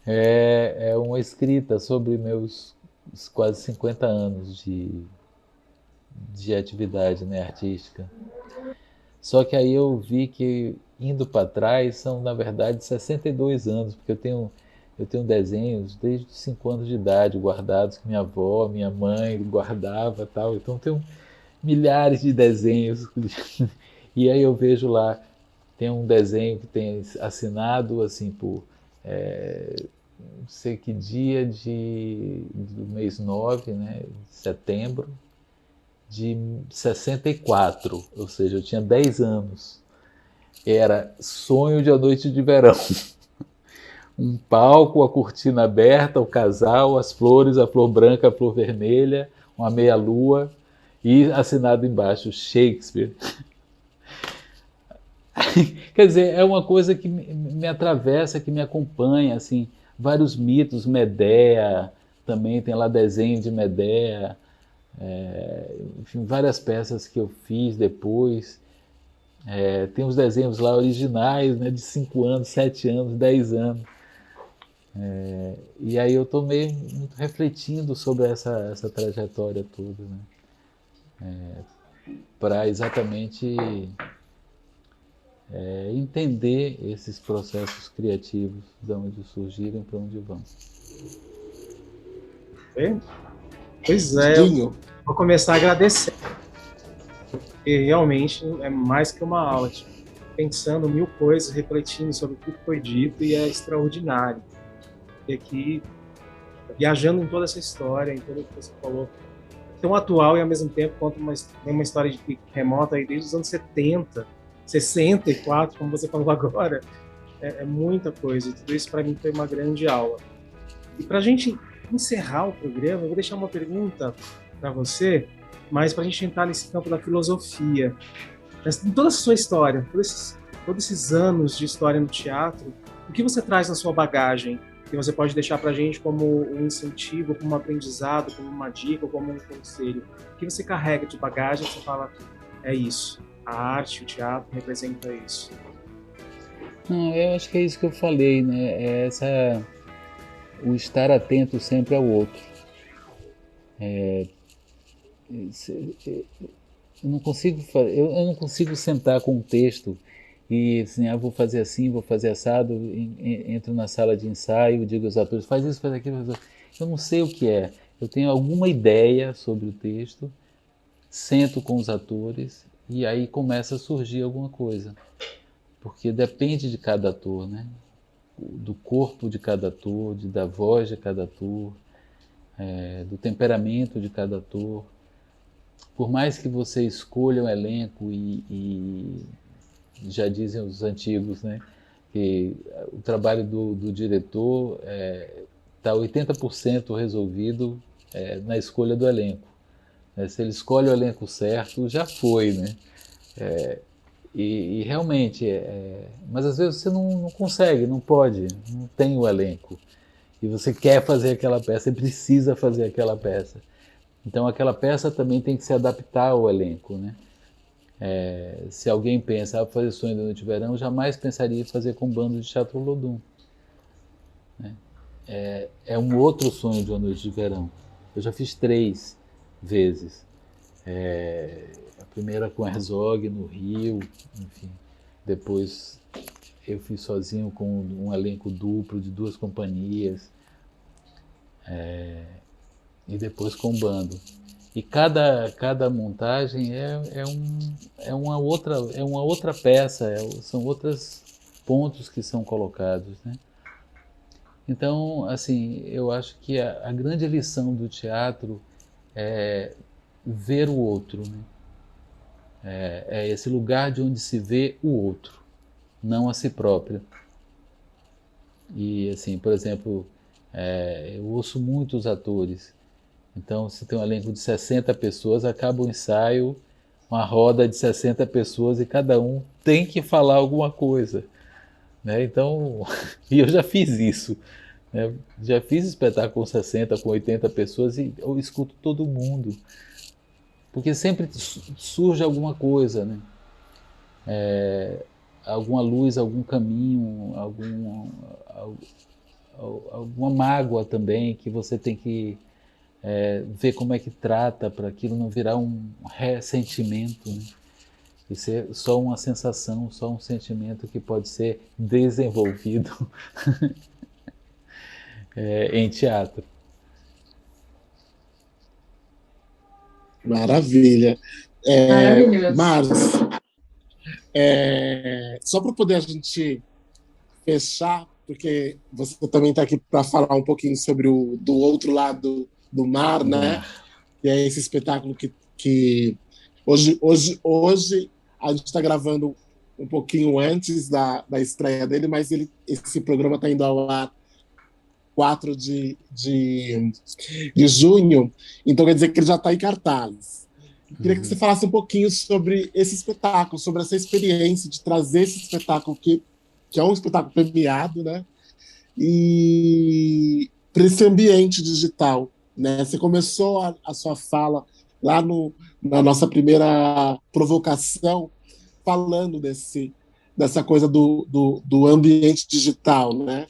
é uma escrita sobre meus quase 50 anos de atividade, né, artística. Só que aí eu vi que, indo para trás, são, na verdade, 62 anos, porque eu tenho desenhos desde os 5 anos de idade guardados, que minha avó, minha mãe guardava e tal. Então, eu tenho milhares de desenhos. E aí eu vejo lá, tem um desenho que tem assinado, assim, por não sei que dia do mês 9, né, de setembro, de 64, ou seja, eu tinha 10 anos. Era Sonho de A Noite de Verão. Um palco, a cortina aberta, o casal, as flores, a flor branca, a flor vermelha, uma meia-lua e assinado embaixo, Shakespeare. Quer dizer, é uma coisa que me atravessa, que me acompanha, assim, vários mitos, Medea, também tem lá desenho de Medea, enfim, várias peças que eu fiz depois. Tem os desenhos lá originais, né, de 5 anos, 7 anos, 10 anos. E aí eu estou muito refletindo sobre essa trajetória toda, né, para exatamente entender esses processos criativos, de onde surgiram e para onde vão. Pois é, eu vou começar a agradecer. E realmente é mais que uma aula, tipo, pensando mil coisas, refletindo sobre tudo que foi dito, e é extraordinário. E aqui, viajando em toda essa história, em tudo que você falou, tão atual e ao mesmo tempo conta uma história de remota aí desde os anos 70, 64, como você falou agora, é muita coisa. E tudo isso para mim foi uma grande aula. E para a gente encerrar o programa, eu vou deixar uma pergunta para você, mas para a gente entrar nesse campo da filosofia. Em toda a sua história, todos esses anos de história no teatro, o que você traz na sua bagagem que você pode deixar para a gente como um incentivo, como um aprendizado, como uma dica, como um conselho? O que você carrega de bagagem que você fala, é isso, a arte, o teatro representa isso? Não, eu acho que é isso que eu falei, né? O estar atento sempre ao outro. Eu não consigo sentar com um texto e assim, vou fazer assim, vou fazer assado, entro na sala de ensaio, digo aos atores, faz isso, faz aquilo, faz aquilo. Eu não sei o que é. Eu tenho alguma ideia sobre o texto, sento com os atores e aí começa a surgir alguma coisa. Porque depende de cada ator, né? Do corpo de cada ator, da voz de cada ator, do temperamento de cada ator. Por mais que você escolha um elenco e já dizem os antigos, né, que o trabalho do diretor está 80% resolvido na escolha do elenco. Se ele escolhe o elenco certo, já foi, né? E realmente, mas às vezes você não consegue, não pode, não tem o elenco. E você quer fazer aquela peça, você precisa fazer aquela peça. Então aquela peça também tem que se adaptar ao elenco, né? Se alguém pensa, vou fazer Sonho da Noite de Verão, eu jamais pensaria em fazer com Bando de Teatro Olodum, né? É um outro sonho de Uma Noite de Verão. Eu já fiz 3 vezes. A primeira com Herzog no Rio, enfim. Depois eu fiz sozinho com um elenco duplo de 2 companhias. E depois com bando. E cada montagem é uma outra peça, são outros pontos que são colocados, né? Então, assim, eu acho que a grande lição do teatro é ver o outro, né? É esse lugar de onde se vê o outro, não a si próprio. E, assim, por exemplo, eu ouço muitos atores. Então, se tem um elenco de 60 pessoas, acaba o ensaio, uma roda de 60 pessoas e cada um tem que falar alguma coisa, né? Então, e eu já fiz isso, né? Já fiz espetáculo com 60, com 80 pessoas e eu escuto todo mundo, porque sempre surge alguma coisa, né? Alguma luz, algum caminho, alguma mágoa também que você tem que ver como é que trata para aquilo não virar um ressentimento, né? E ser só uma sensação, só um sentimento que pode ser desenvolvido em teatro. Maravilha. Maravilhoso. Marcos, só para poder a gente fechar, porque você também está aqui para falar um pouquinho sobre do outro lado do mar, né? E é esse espetáculo que hoje a gente está gravando um pouquinho antes da estreia dele, mas esse programa está indo ao ar 4 de junho, então quer dizer que ele já está em cartaz. Queria que você falasse um pouquinho sobre esse espetáculo, sobre essa experiência de trazer esse espetáculo que é um espetáculo premiado, né? E para esse ambiente digital, né? Você começou a sua fala lá na nossa primeira provocação, falando dessa coisa do ambiente digital, né?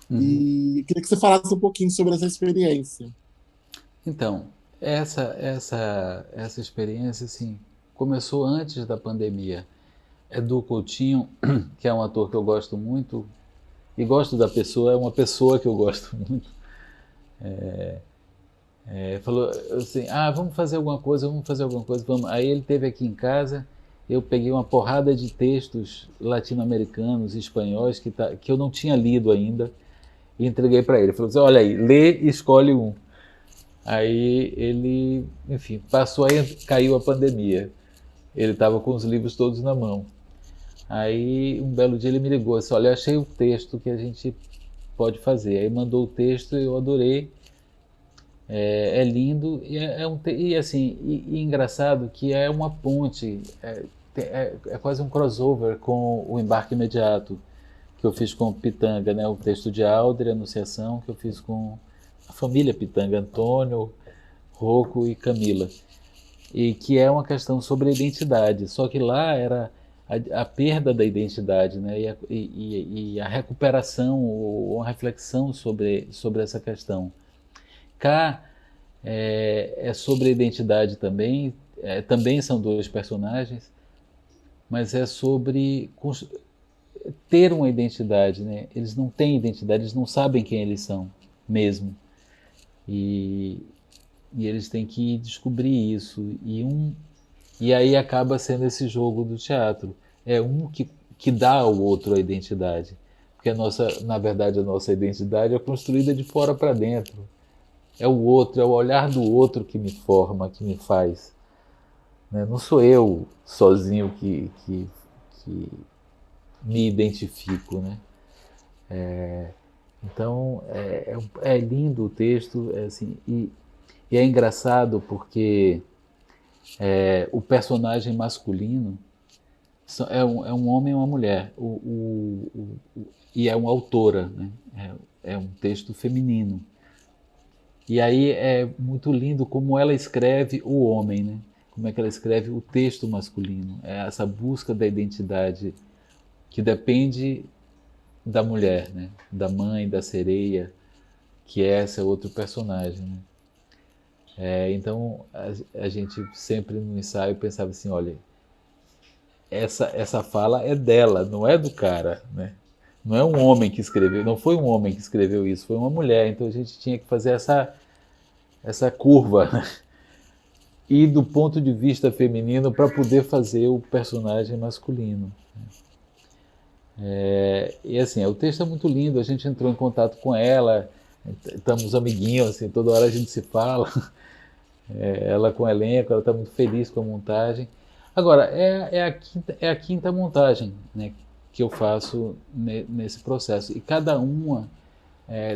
E queria que você falasse um pouquinho sobre essa experiência. Então, essa experiência, assim, começou antes da pandemia. Edu Coutinho, que é um ator que eu gosto muito, e gosto da pessoa, é uma pessoa que eu gosto muito, falou assim, vamos fazer alguma coisa, vamos. Aí ele esteve aqui em casa, eu peguei uma porrada de textos latino-americanos e espanhóis que eu não tinha lido ainda, e entreguei para ele. Ele falou assim, olha aí, lê e escolhe um. Aí ele, enfim, passou, aí caiu a pandemia. Ele estava com os livros todos na mão. Aí um belo dia ele me ligou assim, olha, eu achei o texto que a gente pode fazer. Aí mandou o texto, eu adorei. É lindo e assim, e engraçado que é uma ponte, é quase um crossover com o Embarque Imediato que eu fiz com o Pitanga, né? O texto de Aldre, Anunciação, que eu fiz com a família Pitanga, Antônio, Rocco e Camila, e que é uma questão sobre a identidade, só que lá era a perda da identidade, né? E a recuperação ou a reflexão sobre essa questão. Cá é sobre a identidade também, também são dois personagens, mas é sobre ter uma identidade, né? Eles não têm identidade, eles não sabem quem eles são mesmo. E eles têm que descobrir isso. E aí acaba sendo esse jogo do teatro. É um que dá ao outro a identidade. Porque na verdade, a nossa identidade é construída de fora para dentro. É o outro, é o olhar do outro que me forma, que me faz. Né? Não sou eu sozinho que me identifico, né? Então é lindo o texto, assim, e é engraçado porque o personagem masculino é um homem e uma mulher, e é uma autora, né? É um texto feminino. E aí é muito lindo como ela escreve o homem, né? Como é que ela escreve o texto masculino. É essa busca da identidade que depende da mulher, né? Da mãe, da sereia, que essa é outro personagem, né? Então a gente sempre no ensaio pensava assim, olha, essa fala é dela, não é do cara, né? Não é um homem que escreveu, não foi um homem que escreveu isso, foi uma mulher. Então a gente tinha que fazer essa curva, né? e do ponto de vista feminino para poder fazer o personagem masculino. E assim, o texto é muito lindo, a gente entrou em contato com ela, estamos amiguinhos, assim, toda hora a gente se fala, ela com o elenco, ela está muito feliz com a montagem. Agora, é a quinta montagem, né, que eu faço nesse processo, e cada uma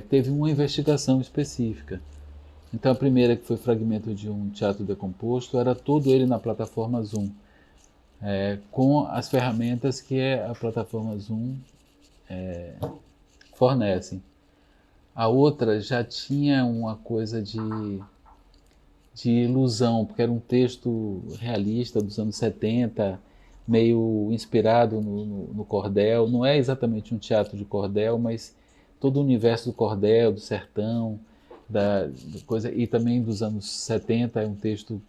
teve uma investigação específica. Então a primeira, que foi Fragmento de um Teatro Decomposto, era todo ele na plataforma Zoom, com as ferramentas que a plataforma Zoom fornece. A outra já tinha uma coisa de ilusão, porque era um texto realista dos anos 70, meio inspirado no cordel. Não é exatamente um teatro de cordel, mas todo o universo do cordel, do sertão, da coisa, e também dos anos 70. É um texto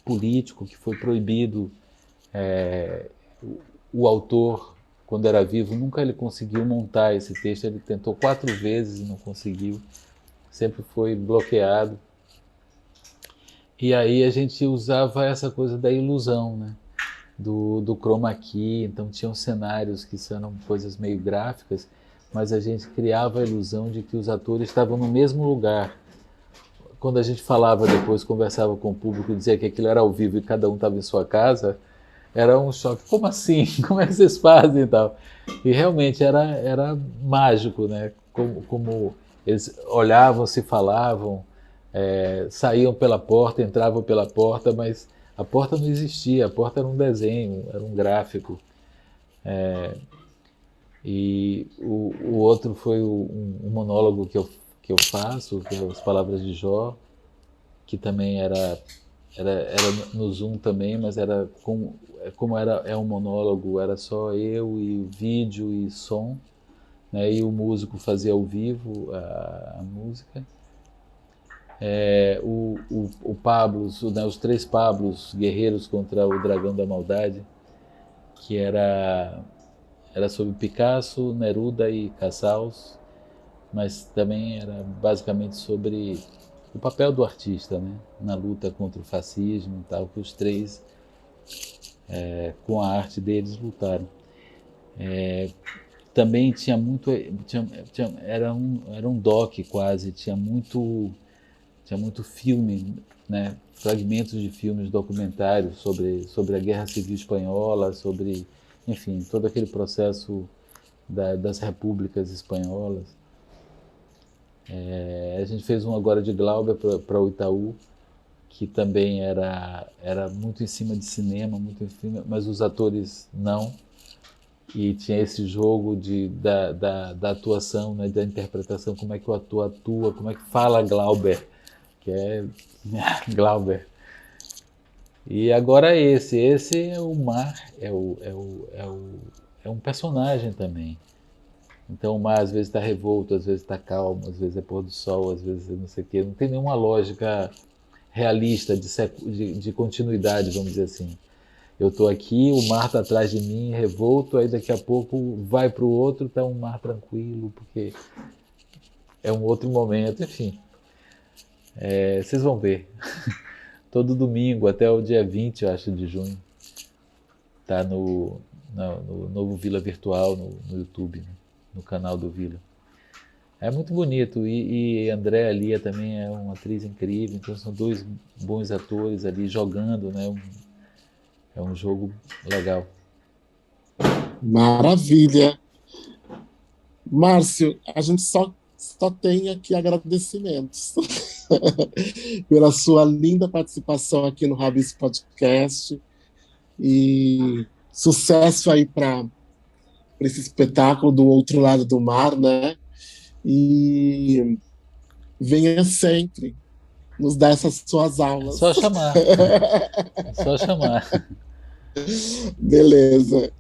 político que foi proibido. O autor, quando era vivo, nunca ele conseguiu montar esse texto. Ele tentou 4 vezes e não conseguiu, sempre foi bloqueado. E aí a gente usava essa coisa da ilusão, né? Do chroma key. Então tinham cenários que eram coisas meio gráficas, mas a gente criava a ilusão de que os atores estavam no mesmo lugar. Quando a gente falava depois, conversava com o público e dizia que aquilo era ao vivo e cada um estava em sua casa, era um choque. Como assim? Como é que vocês fazem e tal? E realmente era mágico, né? Como eles olhavam, se falavam, saíam pela porta, entravam pela porta, mas a porta não existia, a porta era um desenho, era um gráfico. E o outro foi um monólogo que eu faço, que é As Palavras de Jó, que também era no Zoom também, mas era como é um monólogo, era só eu e vídeo e som, né, e o músico fazia ao vivo a música. O Pablos, os 3 Pablos, guerreiros contra o dragão da maldade, que era sobre Picasso, Neruda e Casals, mas também era basicamente sobre o papel do artista, né, na luta contra o fascismo e tal, que os 3, com a arte deles, lutaram. Também tinha muito, era um doc quase, tinha muito filme, né, fragmentos de filmes documentários sobre a Guerra Civil Espanhola, sobre, enfim, todo aquele processo das repúblicas espanholas. A gente fez um agora de Glauber para o Itaú, que também era muito em cima de cinema, mas os atores não. E tinha esse jogo da atuação, né, da interpretação, como é que o ator atua, como é que fala Glauber, que é Glauber. E agora esse é o mar, é um personagem também. Então o mar às vezes está revolto, às vezes está calmo, às vezes é pôr do sol, às vezes não sei o quê. Não tem nenhuma lógica realista de continuidade, vamos dizer assim. Eu estou aqui, o mar está atrás de mim, revolto, aí daqui a pouco vai para o outro, está um mar tranquilo, porque é um outro momento, enfim. Vocês vão ver. Todo domingo, até o dia 20, eu acho, de junho, está no novo Vila Virtual, no YouTube, né? No canal do Vila. É muito bonito, e Andréa Lia também é uma atriz incrível, então são 2 bons atores ali jogando, né? É um jogo legal. Maravilha. Márcio, a gente só tem aqui agradecimentos pela sua linda participação aqui no Rabisco Podcast, e sucesso aí para esse espetáculo do outro lado do mar, né? E venha sempre nos dar essas suas aulas. Só chamar. Só chamar. Beleza.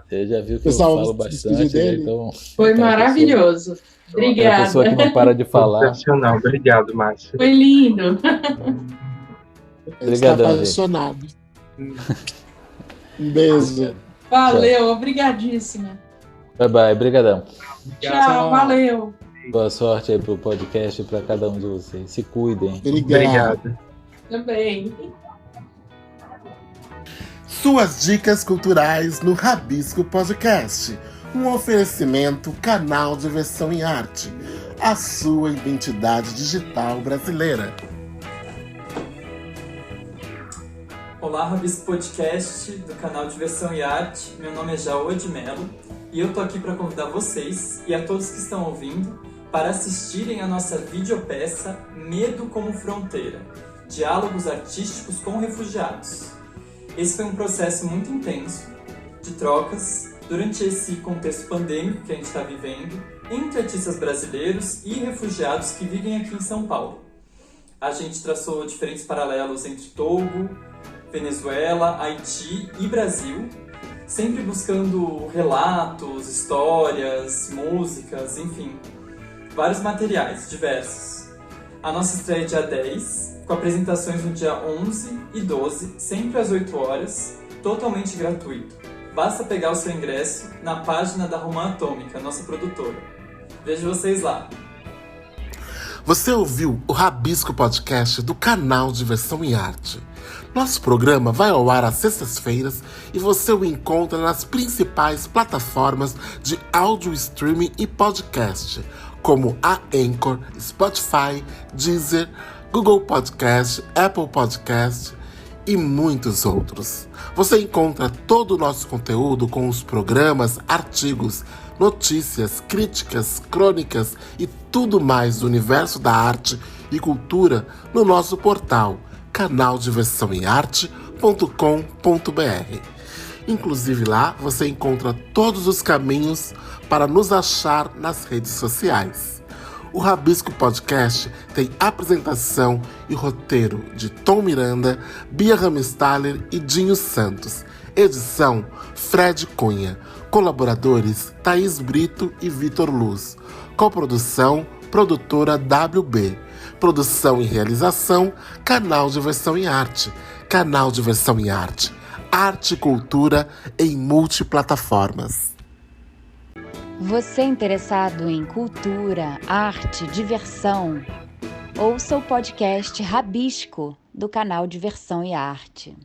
Você já viu que Pessoal, eu falo bastante, né? Então, foi maravilhoso. Obrigada. A pessoa que não para de falar. Sensacional. Obrigado, Márcio. Foi lindo. Obrigadão, apaixonado. Um beijo. Valeu, obrigadíssima. Bye, bye. Obrigadão. Tchau, valeu. Boa sorte aí pro podcast e para cada um de vocês. Se cuidem. Obrigado. Também. Suas dicas culturais no Rabisco Podcast. Um oferecimento Canal Diversão em Arte. A sua identidade digital brasileira. Olá, Rabisco Podcast do canal Diversão e Arte. Meu nome é Jaô de Mello e eu tô aqui para convidar vocês e a todos que estão ouvindo para assistirem a nossa videopeça Medo como Fronteira, Diálogos Artísticos com Refugiados. Esse foi um processo muito intenso de trocas durante esse contexto pandêmico que a gente está vivendo entre artistas brasileiros e refugiados que vivem aqui em São Paulo. A gente traçou diferentes paralelos entre Togo, Venezuela, Haiti e Brasil, sempre buscando relatos, histórias, músicas, enfim, vários materiais diversos. A nossa estreia é dia 10, com apresentações no dia 11 e 12, sempre às 8 horas, totalmente gratuito. Basta pegar o seu ingresso na página da Romã Atômica, nossa produtora. Vejo vocês lá. Você ouviu o Rabisco Podcast do canal Diversão e Arte. Nosso programa vai ao ar às sextas-feiras e você o encontra nas principais plataformas de áudio streaming e podcast, como a Anchor, Spotify, Deezer, Google Podcast, Apple Podcast e muitos outros. Você encontra todo o nosso conteúdo com os programas, artigos, notícias, críticas, crônicas e tudo mais do universo da arte e cultura no nosso portal canaldiversãoearte.com.br. Inclusive lá você encontra todos os caminhos para nos achar nas redes sociais. O Rabisco Podcast tem apresentação e roteiro de Tom Miranda, Bia Ramestaller e Dinho Santos. Edição Fred Cunha. Colaboradores Thaís Brito e Vitor Luz. Coprodução Produtora WB. Produção e realização Canal Diversão e Arte. Canal Diversão e Arte. Arte e cultura em multiplataformas. Você interessado em cultura, arte, diversão? Ouça o podcast Rabisco do canal Diversão e Arte.